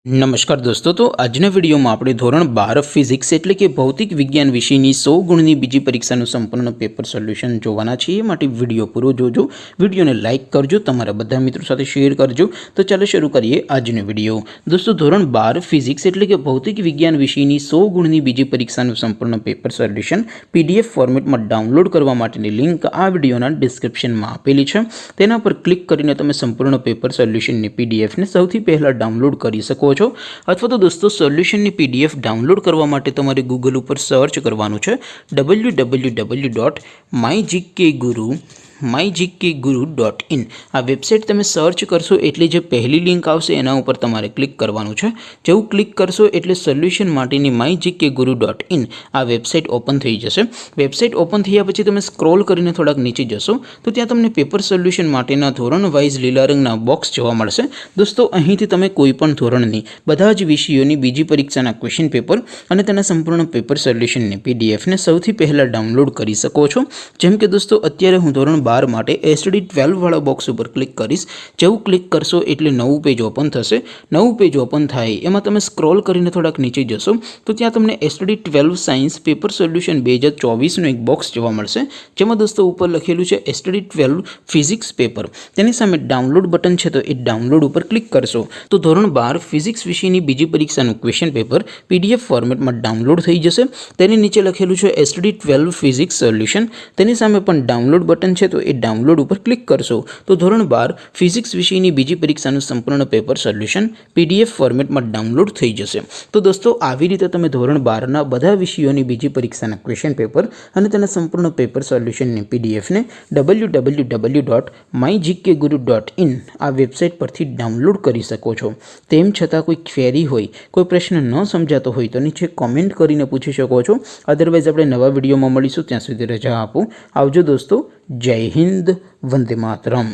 नमस्कार दोस्तों। तो આજના વિડીયોમાં આપણે ધોરણ 12 ફિઝિક્સ એટલે કે ભૌતિક વિજ્ઞાન વિષયની 100 ગુણની બીજી પરીક્ષાનું સંપૂર્ણ પેપર સોલ્યુશન જોવાના છીએ। માટે વિડીયો પૂરો જોજો, વિડીયોને લાઇક કરજો, તમારા બધા મિત્રો સાથે શેર કરજો। તો ચાલો શરૂ કરીએ આજનો વિડીયો। દોસ્તો ધોરણ 12 ફિઝિક્સ એટલે કે ભૌતિક વિજ્ઞાન વિષયની 100 ગુણની બીજી પરીક્ષાનું સંપૂર્ણ પેપર સોલ્યુશન PDF ફોર્મેટમાં ડાઉનલોડ કરવા માટેની લિંક આ વિડીયોના ડિસ્ક્રિપ્શનમાં આપેલી છે। તેના પર ક્લિક કરીને તમે સંપૂર્ણ પેપર સોલ્યુશનની PDF ને સૌથી પહેલા ડાઉનલોડ કરી શકો છો। अथवा तो दोस्तों सोल्यूशन की PDF डाउनलॉड करवा माटे तमारे गूगल पर सर्च करवानुं छे www.mygkguru.in। आ वेबसाइट तमे सर्च करशो एटले जे पहली लिंक आवशे एना उपर तमारे क्लिक करवानुं छे। जेवुं क्लिक करशो एटले सोल्यूशन माटेनी mygkguru.in आ वेबसाइट ओपन थई जशे। वेबसाइट ओपन थया पछी तमे स्क्रॉल करीने थोड़ाक नीचे जशो तो त्यां तमने पेपर सोल्यूशन माटेना धोरण वाइज लीला रंगना बॉक्स जोवा मळशे। दोस्तों અહીંથી તમે કોઈપણ ધોરણની બધા જ વિષયોની બીજી પરીક્ષાના ક્વેશ્ચન પેપર અને તેના સંપૂર્ણ પેપર સોલ્યુશનની PDF ને સૌથી પહેલા ડાઉનલોડ કરી શકો છો। જેમ કે દોસ્તો અત્યારે હું ધોરણ 12 માટે STD 12 વાળા બોક્સ ઉપર ક્લિક કરીશ। જેવું ક્લિક કરશો એટલે નવું પેજ ઓપન થશે। નવું પેજ ઓપન થાય એમાં તમે સ્ક્રોલ કરીને થોડાક નીચે જશો તો ત્યાં તમને STD 12 સાયન્સ પેપર સોલ્યુશન 2024 નું એક બોક્સ જોવા મળશે। જેમાં દોસ્તો ઉપર લખેલું છે STD 12 ફિઝિક્સ પેપર। તેની સામે ડાઉનલોડ બટન છે તો એ ડાઉનલોડ ઉપર ક્લિક કરશો तो ધોરણ 12 ફિઝિક્સ વિષયની બીજી પરીક્ષાનું ક્વેશ્ચન પેપર PDF ફોર્મેટમાં ડાઉનલોડ થઈ જશે। તેની નીચે લખેલું છે STD 12 ફિઝિક્સ સોલ્યુશન। તેની સામે પણ ડાઉનલોડ બટન છે તો એ ડાઉનલોડ ઉપર ક્લિક કરશો તો ધોરણ 12 ફિઝિક્સ વિષયની બીજી પરીક્ષાનું સંપૂર્ણ પેપર સોલ્યુશન PDF ફોર્મેટમાં ડાઉનલોડ થઈ જશે। તો દોસ્તો આવી રીતે તમે ધોરણ 12ના બધા વિષયોની બીજી પરીક્ષાના ક્વેશ્ચન પેપર અને તેના સંપૂર્ણ પેપર સોલ્યુશનની PDF ને www.mygkguru.in આ વેબસાઇટ પરથી ડાઉનલોડ કરી શકો છો। તેમ છતાં કોઈ ક્વેરી હોય, કોઈ પ્રશ્ન ન સમજાતો હોય તો નીચે કોમેન્ટ કરીને પૂછી શકો છો। અધરવાઇઝ આપણે નવા વિડીયોમાં મળીશું, ત્યાં સુધી રજા આપો। આવજો દોસ્તો। જય હિન્દ, વંદે માતરમ।